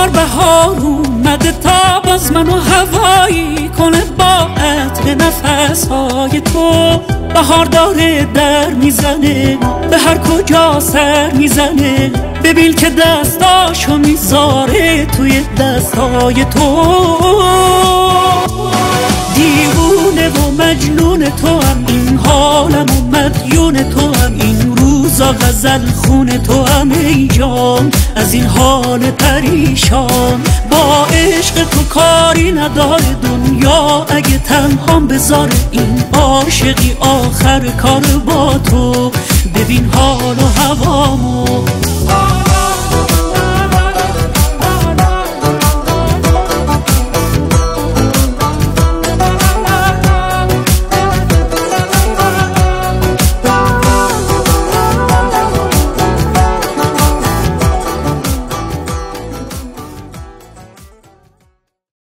بهار اومده تا باز منو هوایی کنه با عطر نفسهای تو. بهار داره در میزنه به هر کجا سر میزنه، ببین که دستاشو میذاره توی دستای تو. دیوونه و مجنون تو هم این حالم و مدیون تو هم این روزا غزل خون تو هم ای جان از این حال پریشان. با عشق تو کاری نداره دنیا اگه تنهام بذاره این عاشقی آخر کار با تو. ببین حال و هوامو